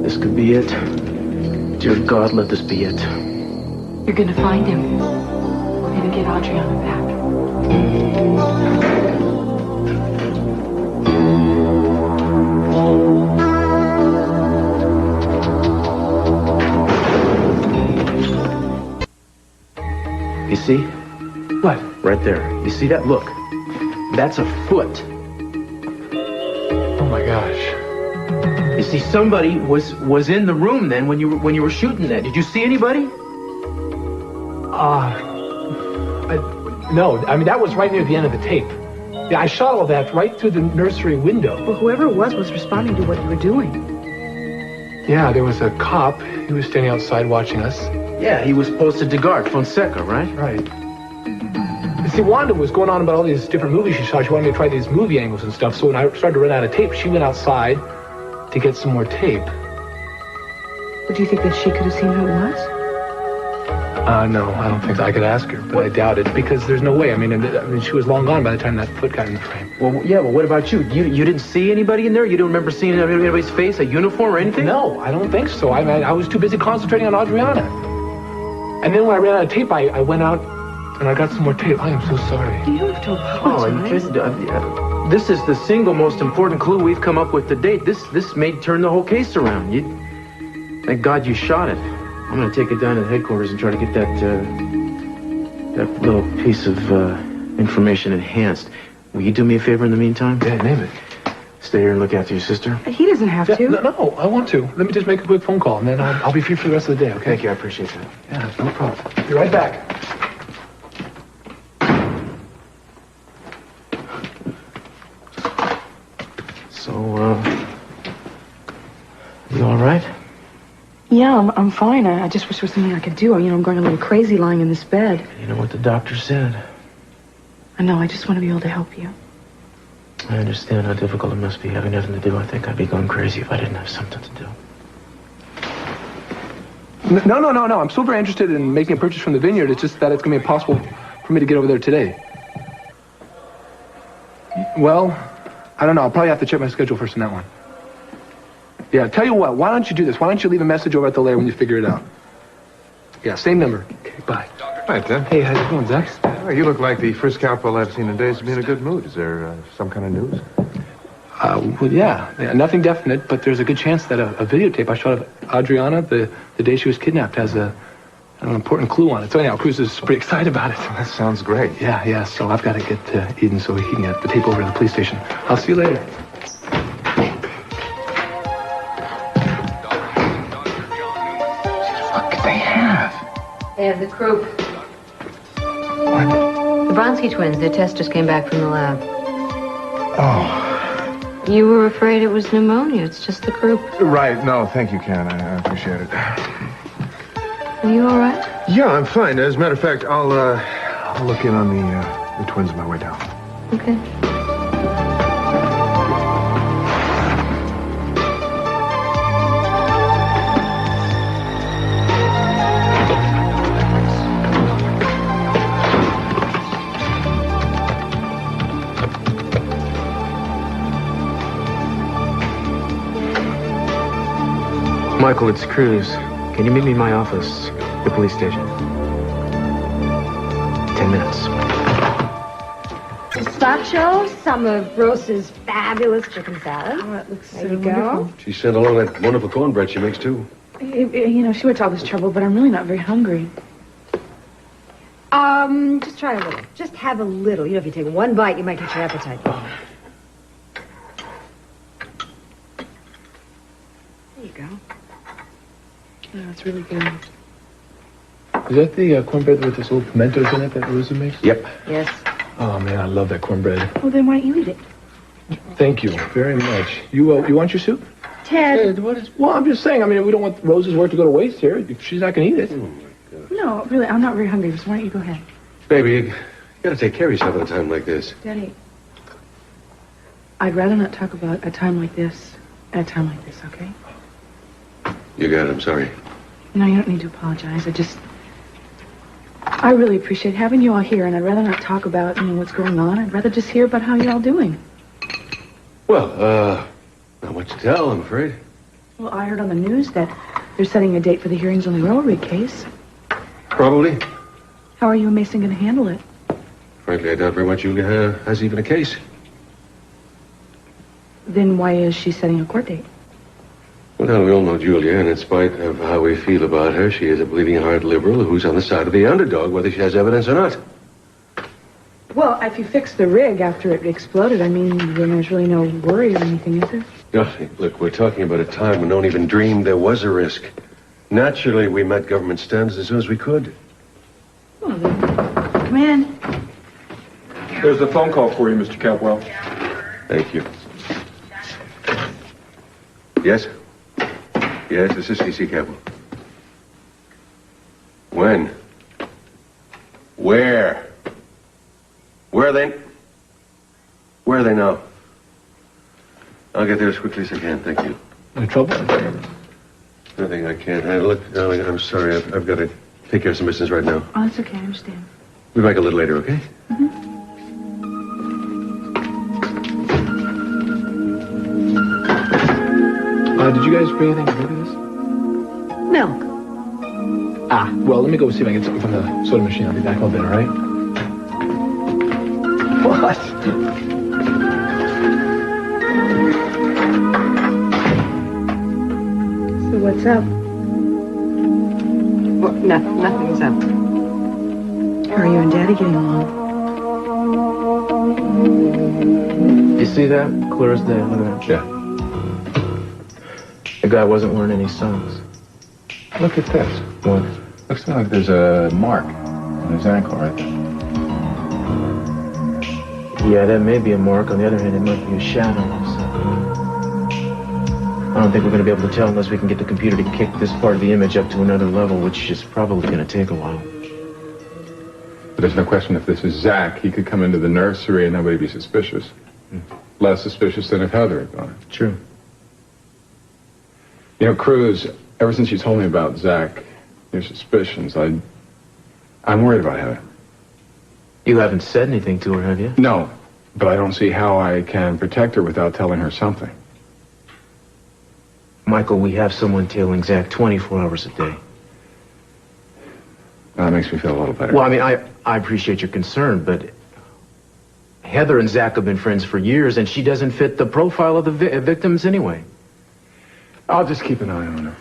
This could be it. Dear God, let this be it. You're gonna find him. We're gonna get Adriana back. You see? What? Right there. You see that? Look. That's a foot. Oh my gosh. You see, somebody was in the room then when you were shooting that. Did you see anybody? No. I mean, that was right near the end of the tape. Yeah, I shot all that right through the nursery window. Well, whoever it was responding to what you were doing. Yeah, there was a cop. He was standing outside watching us. Yeah, he was posted to guard Fonseca, right? Right. You see, Wanda was going on about all these different movies she saw. She wanted me to try these movie angles and stuff. So when I started to run out of tape, she went outside to get some more tape. But do you think that she could have seen who it was? No, I don't think so. I could ask her, but I doubt it because there's no way. I mean, she was long gone by the time that foot got in the frame. Well, yeah, but what about you? You didn't see anybody in there? You don't remember seeing anybody's face, a uniform or anything? No, I don't think so. I was too busy concentrating on Adriana. And then when I ran out of tape, I went out and I got some more tape. I am so sorry. You don't have to apologize. This is the single most important clue we've come up with to date. This may turn the whole case around. Thank God you shot it. I'm going to take it down to the headquarters and try to get that little piece of information enhanced. Will you do me a favor in the meantime? Yeah, name it. Stay here and look after your sister. He doesn't have to. No, I want to. Let me just make a quick phone call, and then I'll be free for the rest of the day, okay? Thank you, I appreciate that. Yeah, no problem. Be right back. So, you all right? Yeah, I'm fine. I just wish there was something I could do. I'm going a little crazy lying in this bed. You know what the doctor said? I know, I just want to be able to help you. I understand how difficult it must be having nothing to do. I think I'd be going crazy if I didn't have something to do. No. I'm still very interested in making a purchase from the vineyard. It's just that it's going to be impossible for me to get over there today. Well, I don't know. I'll probably have to check my schedule first on that one. Yeah, tell you what. Why don't you do this? Why don't you leave a message over at the lair when you figure it out? Yeah, same number. Okay, bye. Hi, Tim. Hey, how's it going, Zack? Well, you look like the first cowboy I've seen in days to be in a good mood. Is there some kind of news? Well, yeah, nothing definite, but there's a good chance that a videotape I shot of Adriana the day she was kidnapped has an important clue on it. So anyhow, Cruz is pretty excited about it. That sounds great. Yeah, so I've got to get to Eden so he can get the tape over to the police station. I'll see you later. They have the croup. What? The Bronsky twins. Their test just came back from the lab. Oh. You were afraid it was pneumonia. It's just the croup. Right. No, thank you, Karen. I appreciate it. Are you all right? Yeah, I'm fine. As a matter of fact, I'll look in on the twins on my way down. Okay. Michael, it's Cruz. Can you meet me in my office, the police station? 10 minutes. Gazpacho, some of Rose's fabulous chicken salad. Oh, it looks There you go. She sent along that wonderful cornbread she makes, too. She went to all this trouble, but I'm really not very hungry. Just try a little. Just have a little. If you take one bite, you might get your appetite going. There you go. Yeah, it's really good. Is that the cornbread with this little pimentos in it that Rosa makes? Yep. Yes. Oh, man, I love that cornbread. Well, then why don't you eat it? Thank you very much. You want your soup? Ted. Well, I'm just saying, we don't want Rose's work to go to waste here. If she's not going to eat it. No, really, I'm not very hungry, so why don't you go ahead? Baby, you gotta take care of yourself at a time like this. Daddy, I'd rather not talk about a time like this at a time like this, okay? You got it, I'm sorry. No, you don't need to apologize. I really appreciate having you all here, and I'd rather not talk about, what's going on. I'd rather just hear about how you're all doing. Well, not much to tell, I'm afraid. Well, I heard on the news that they're setting a date for the hearings on the railway case. Probably. How are you and Mason going to handle it? Frankly, I doubt very much Julia has even a case. Then why is she setting a court date? Well, we all know Julia, and in spite of how we feel about her, she is a bleeding heart liberal who's on the side of the underdog, whether she has evidence or not. Well, if you fix the rig after it exploded, I mean, then there's really no worry or anything, is there? Look, we're talking about a time when no one even dreamed there was a risk. Naturally, we met government standards as soon as we could. Well, then, come in. There's a phone call for you, Mr. Capwell. Thank you. Yes? Yes, this is C.C. Campbell. When? Where? Where are they now? I'll get there as quickly as I can, thank you. Any trouble? Nothing I can't handle. Look, darling, I'm sorry. I've got to take care of some business right now. Oh, it's okay, I understand. Be back a little later, okay? Did you guys bring anything to drink with this? Milk. Well, let me go see if I can get something from the soda machine. I'll be back in a little bit, all right? What? So what's up? Well, nothing's up. How are you and Daddy getting along? You see that? Clear as day. Look at that. Yeah. The guy wasn't wearing any socks. Look at this. What? Looks to me like there's a mark on his ankle right there. Yeah, that may be a mark. On the other hand, it might be a shadow or something. I don't think we're going to be able to tell unless we can get the computer to kick this part of the image up to another level, which is probably going to take a while. But there's no question if this is Zack, he could come into the nursery and nobody be suspicious. Less suspicious than if Heather had gone. True. You know, Cruz, ever since you told me about Zack, your suspicions, I'm worried about Heather. You haven't said anything to her, have you? No, but I don't see how I can protect her without telling her something. Michael, we have someone tailing Zack 24 hours a day. That makes me feel a little better. Well, I mean, I appreciate your concern, but Heather and Zack have been friends for years, and she doesn't fit the profile of the victims anyway. I'll just keep an eye on her.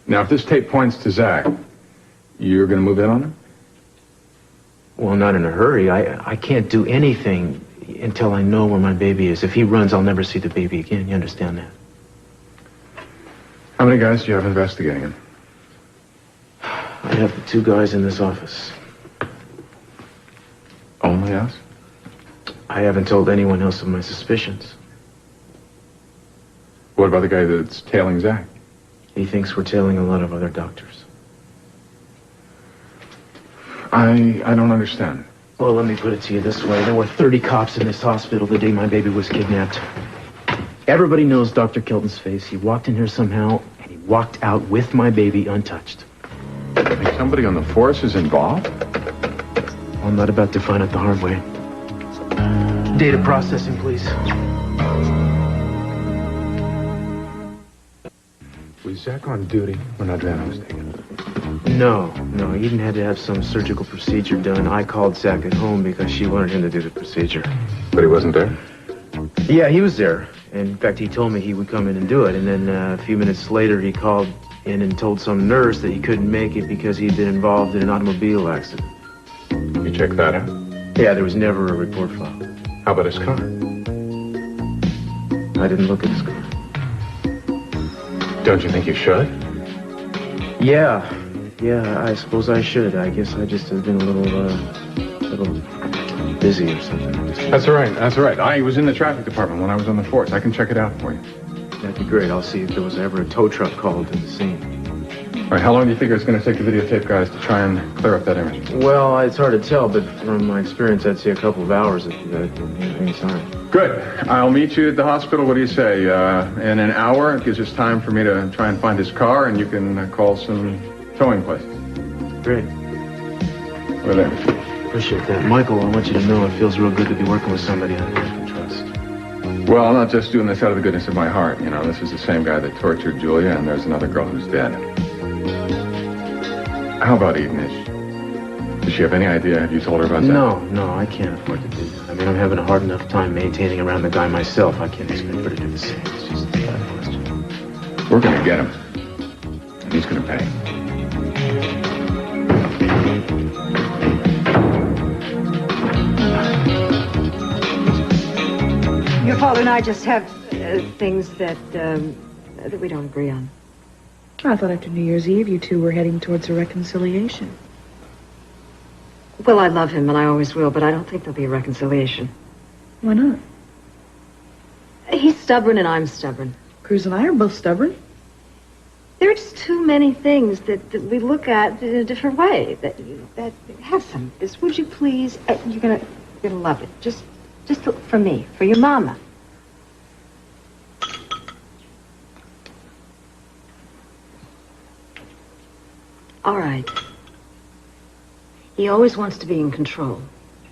Now, if this tape points to Zack, you're going to move in on him? Well, not in a hurry. I can't do anything until I know where my baby is. If he runs, I'll never see the baby again. You understand that? How many guys do you have investigating him? I have the 2 guys in this office. Only us? I haven't told anyone else of my suspicions. What about the guy that's tailing Zack? He thinks we're tailing a lot of other doctors. I don't understand. Well, let me put it to you this way. There were 30 cops in this hospital the day my baby was kidnapped. Everybody knows Dr. Kelton's face. He walked in here somehow, and he walked out with my baby untouched. You think somebody on the force is involved? I'm not about to find out the hard way. Data processing, please. Was Zack on duty when Adriana was taken? No, Eden had to have some surgical procedure done. I called Zack at home because she wanted him to do the procedure. But he wasn't there? Yeah, he was there. In fact, he told me he would come in and do it. And then a few minutes later, he called in and told some nurse that he couldn't make it because he'd been involved in an automobile accident. You checked that out? Yeah, there was never a report filed. How about his car? I didn't look at his car. Don't you think you should? Yeah, I suppose I should. I guess I just have been a little busy or something. That's all right. I was in the traffic department when I was on the force. I can check it out for you. That'd be great. I'll see if there was ever a tow truck called to the scene. All right, how long do you figure it's going to take the videotape guys to try and clear up that image? Well, it's hard to tell, but from my experience, I'd say a couple of hours at any time. Good. I'll meet you at the hospital. What do you say? In an hour? It gives us time for me to try and find his car, and you can call some towing places. Great. We're there. Appreciate that. Michael, I want you to know it feels real good to be working with somebody I can trust. Well, I'm not just doing this out of the goodness of my heart. You know, this is the same guy that tortured Julia, and there's another girl who's dead. How about Eden? Does she have any idea? Have you told her about that? No, I can't afford to do that. I mean, I'm having a hard enough time maintaining around the guy myself. I can't expect her to do the same. It's just out of question. We're gonna get him. And he's gonna pay. Your father and I just have things that we don't agree on. I thought after New Year's Eve you two were heading towards a reconciliation. Well, I love him, and I always will, but I don't think there'll be a reconciliation. Why not? He's stubborn, and I'm stubborn. Cruz and I are both stubborn. There are just too many things that we look at in a different way. That have some. This, would you please? You're gonna love it. Just look for me, for your mama. All right. He always wants to be in control.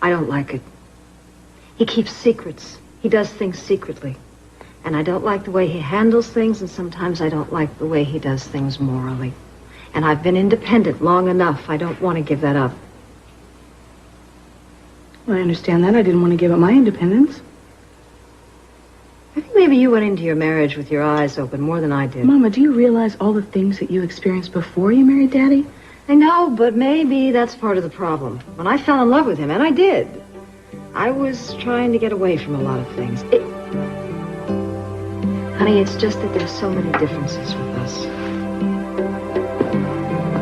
I don't like it. He keeps secrets. He does things secretly. And I don't like the way he handles things, and sometimes I don't like the way he does things morally. And I've been independent long enough. I don't want to give that up. Well, I understand that. I didn't want to give up my independence. I think maybe you went into your marriage with your eyes open more than I did. Mama, do you realize all the things that you experienced before you married Daddy? I know, but maybe that's part of the problem. When I fell in love with him, and I did, I was trying to get away from a lot of things. Honey, it's just that there's so many differences with us.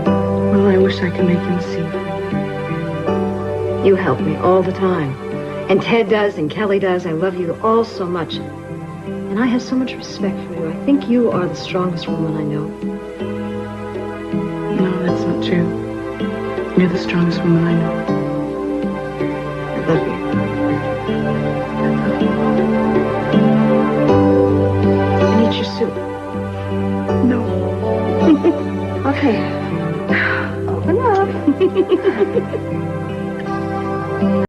Well, I wish I could make him see. You help me all the time. And Ted does, and Kelly does. I love you all so much. And I have so much respect for you. I think you are the strongest woman I know. No, that's not true. You're the strongest woman I know. I love you. And eat your soup. No. Okay. Open up.